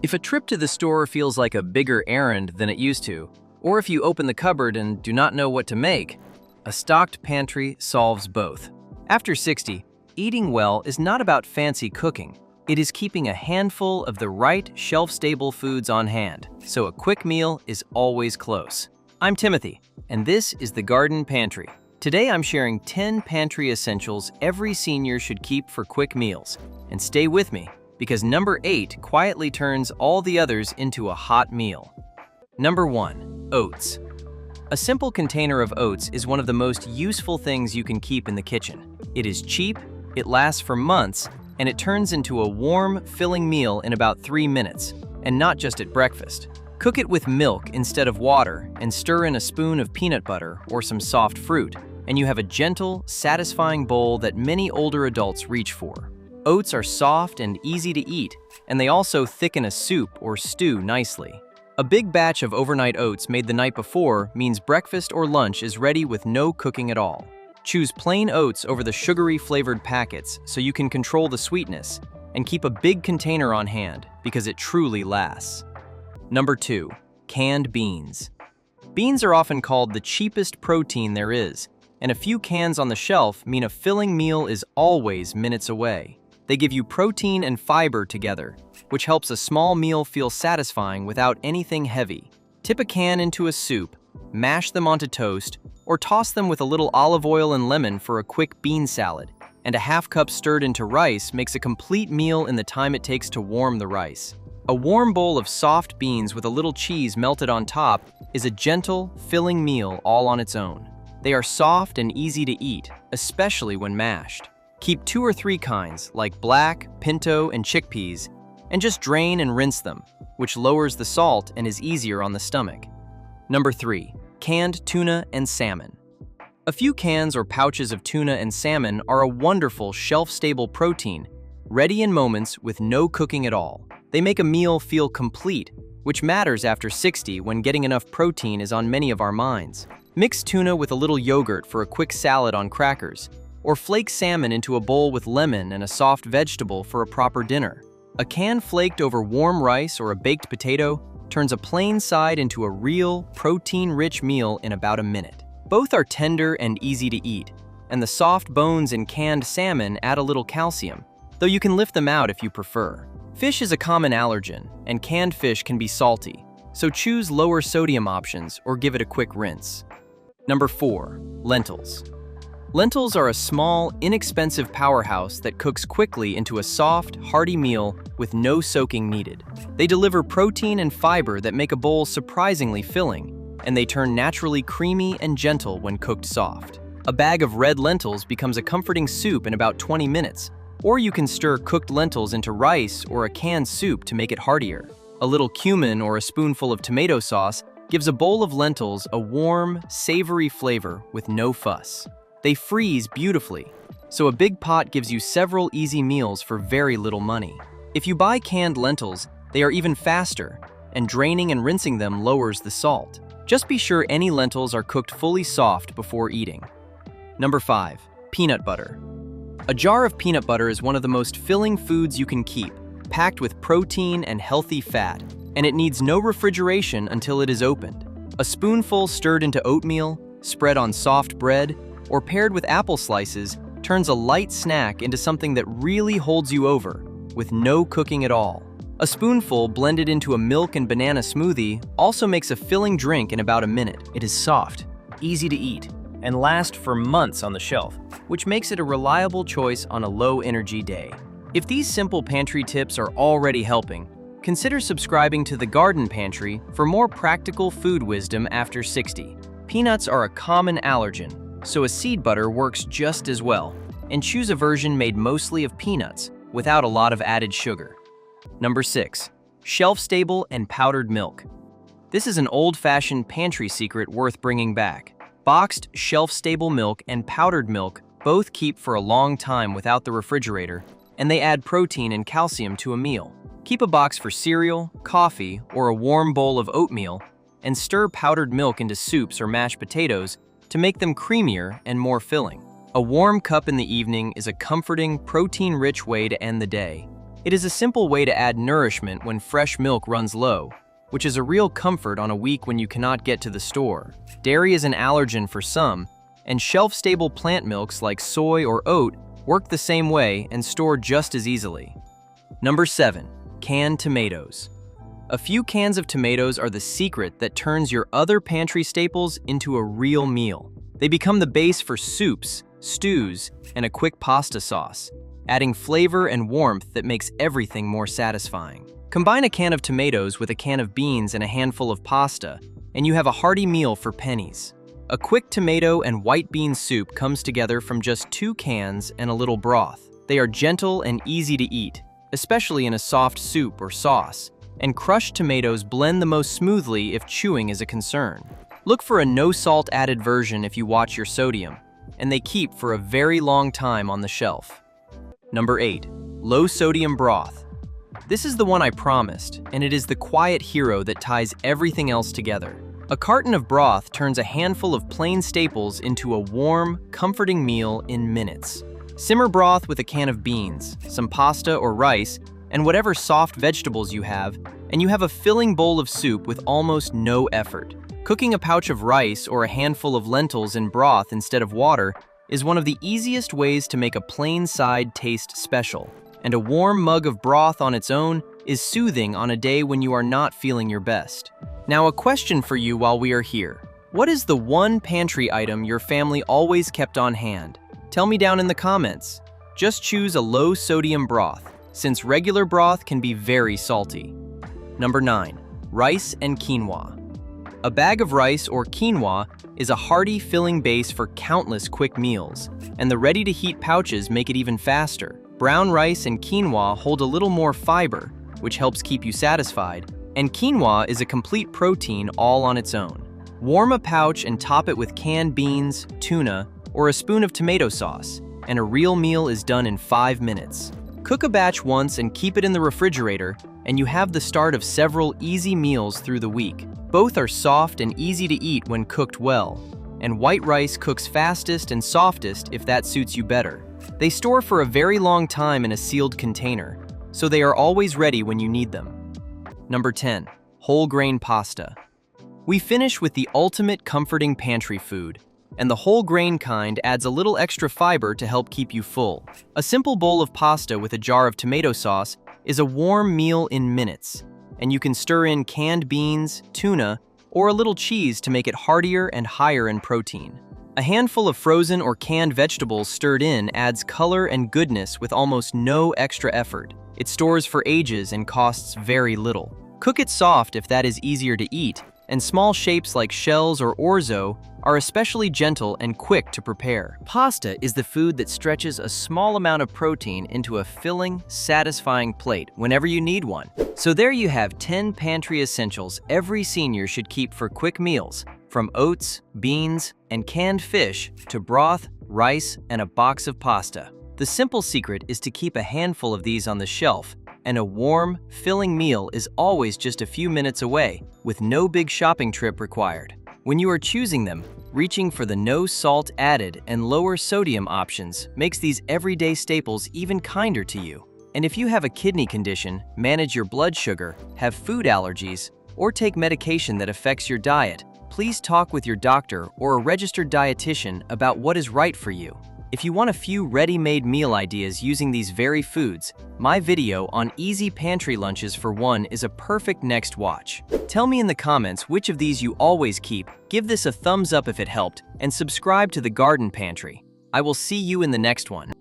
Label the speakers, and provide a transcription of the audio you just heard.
Speaker 1: If a trip to the store feels like a bigger errand than it used to, or if you open the cupboard and do not know what to make, a stocked pantry solves both. After 60, eating well is not about fancy cooking. It is keeping a handful of the right shelf-stable foods on hand, so a quick meal is always close. I'm Timothy, and this is the Garden Pantry. Today I'm sharing 10 pantry essentials every senior should keep for quick meals. And stay with me, because number 8 quietly turns all the others into a hot meal. Number 1. Oats. A simple container of oats is one of the most useful things you can keep in the kitchen. It is cheap, it lasts for months, and it turns into a warm, filling meal in about 3 minutes, and not just at breakfast. Cook it with milk instead of water and stir in a spoon of peanut butter or some soft fruit, and you have a gentle, satisfying bowl that many older adults reach for. Oats are soft and easy to eat, and they also thicken a soup or stew nicely. A big batch of overnight oats made the night before means breakfast or lunch is ready with no cooking at all. Choose plain oats over the sugary flavored packets so you can control the sweetness, and keep a big container on hand because it truly lasts. Number 2. Canned beans. Beans are often called the cheapest protein there is, and a few cans on the shelf mean a filling meal is always minutes away. They give you protein and fiber together, which helps a small meal feel satisfying without anything heavy. Tip a can into a soup, mash them onto toast, or toss them with a little olive oil and lemon for a quick bean salad, and a half cup stirred into rice makes a complete meal in the time it takes to warm the rice. A warm bowl of soft beans with a little cheese melted on top is a gentle, filling meal all on its own. They are soft and easy to eat, especially when mashed. Keep 2 or 3 kinds, like black, pinto, and chickpeas, and just drain and rinse them, which lowers the salt and is easier on the stomach. Number 3. Canned tuna and salmon. A few cans or pouches of tuna and salmon are a wonderful shelf-stable protein, ready in moments with no cooking at all. They make a meal feel complete, which matters after 60 when getting enough protein is on many of our minds. Mix tuna with a little yogurt for a quick salad on crackers, or flake salmon into a bowl with lemon and a soft vegetable for a proper dinner. A can flaked over warm rice or a baked potato turns a plain side into a real, protein-rich meal in about a minute. Both are tender and easy to eat, and the soft bones in canned salmon add a little calcium, though you can lift them out if you prefer. Fish is a common allergen, and canned fish can be salty, so choose lower sodium options or give it a quick rinse. Number 4. Lentils. Lentils are a small, inexpensive powerhouse that cooks quickly into a soft, hearty meal with no soaking needed. They deliver protein and fiber that make a bowl surprisingly filling, and they turn naturally creamy and gentle when cooked soft. A bag of red lentils becomes a comforting soup in about 20 minutes, or you can stir cooked lentils into rice or a canned soup to make it heartier. A little cumin or a spoonful of tomato sauce gives a bowl of lentils a warm, savory flavor with no fuss. They freeze beautifully, so a big pot gives you several easy meals for very little money. If you buy canned lentils, they are even faster, and draining and rinsing them lowers the salt. Just be sure any lentils are cooked fully soft before eating. Number 5. Peanut butter. A jar of peanut butter is one of the most filling foods you can keep, packed with protein and healthy fat, and it needs no refrigeration until it is opened. A spoonful stirred into oatmeal, spread on soft bread, or paired with apple slices turns a light snack into something that really holds you over, with no cooking at all. A spoonful blended into a milk and banana smoothie also makes a filling drink in about a minute. It is soft, easy to eat, and lasts for months on the shelf, which makes it a reliable choice on a low-energy day. If these simple pantry tips are already helping, consider subscribing to the Garden Pantry for more practical food wisdom after 60. Peanuts are a common allergen, so a seed butter works just as well, and choose a version made mostly of peanuts without a lot of added sugar. Number 6. Shelf-stable and powdered milk. This is an old-fashioned pantry secret worth bringing back. Boxed, shelf-stable milk and powdered milk both keep for a long time without the refrigerator, and they add protein and calcium to a meal. Keep a box for cereal, coffee, or a warm bowl of oatmeal, and stir powdered milk into soups or mashed potatoes to make them creamier and more filling. A warm cup in the evening is a comforting, protein-rich way to end the day. It is a simple way to add nourishment when fresh milk runs low, which is a real comfort on a week when you cannot get to the store. Dairy is an allergen for some, and shelf-stable plant milks like soy or oat work the same way and store just as easily. Number 7. Canned tomatoes. A few cans of tomatoes are the secret that turns your other pantry staples into a real meal. They become the base for soups, stews, and a quick pasta sauce, adding flavor and warmth that makes everything more satisfying. Combine a can of tomatoes with a can of beans and a handful of pasta, and you have a hearty meal for pennies. A quick tomato and white bean soup comes together from just 2 cans and a little broth. They are gentle and easy to eat, especially in a soft soup or sauce, and crushed tomatoes blend the most smoothly if chewing is a concern. Look for a no-salt added version if you watch your sodium, and they keep for a very long time on the shelf. Number 8. Low-sodium broth. This is the one I promised, and it is the quiet hero that ties everything else together. A carton of broth turns a handful of plain staples into a warm, comforting meal in minutes. Simmer broth with a can of beans, some pasta or rice, and whatever soft vegetables you have a filling bowl of soup with almost no effort. Cooking a pouch of rice or a handful of lentils in broth instead of water is one of the easiest ways to make a plain side taste special, and a warm mug of broth on its own is soothing on a day when you are not feeling your best. Now, a question for you while we are here. What is the one pantry item your family always kept on hand? Tell me down in the comments. Just choose a low-sodium broth, since regular broth can be very salty. Number 9. Rice and quinoa. A bag of rice or quinoa is a hearty, filling base for countless quick meals, and the ready-to-heat pouches make it even faster. Brown rice and quinoa hold a little more fiber, which helps keep you satisfied, and quinoa is a complete protein all on its own. Warm a pouch and top it with canned beans, tuna, or a spoon of tomato sauce, and a real meal is done in 5 minutes. Cook a batch once and keep it in the refrigerator, and you have the start of several easy meals through the week. Both are soft and easy to eat when cooked well, and white rice cooks fastest and softest if that suits you better. They store for a very long time in a sealed container, so they are always ready when you need them. Number 10. Whole grain pasta. We finish with the ultimate comforting pantry food, and the whole grain kind adds a little extra fiber to help keep you full. A simple bowl of pasta with a jar of tomato sauce is a warm meal in minutes, and you can stir in canned beans, tuna, or a little cheese to make it heartier and higher in protein. A handful of frozen or canned vegetables stirred in adds color and goodness with almost no extra effort. It stores for ages and costs very little. Cook it soft if that is easier to eat, and small shapes like shells or orzo are especially gentle and quick to prepare. Pasta is the food that stretches a small amount of protein into a filling, satisfying plate whenever you need one. So there you have 10 pantry essentials every senior should keep for quick meals, from oats, beans, and canned fish to broth, rice, and a box of pasta. The simple secret is to keep a handful of these on the shelf, and a warm, filling meal is always just a few minutes away, with no big shopping trip required. When you are choosing them, reaching for the no salt added and lower sodium options makes these everyday staples even kinder to you. And if you have a kidney condition, manage your blood sugar, have food allergies, or take medication that affects your diet, please talk with your doctor or a registered dietitian about what is right for you. If you want a few ready-made meal ideas using these very foods, my video on easy pantry lunches for one is a perfect next watch. Tell me in the comments which of these you always keep, give this a thumbs up if it helped, and subscribe to the Garden Pantry. I will see you in the next one.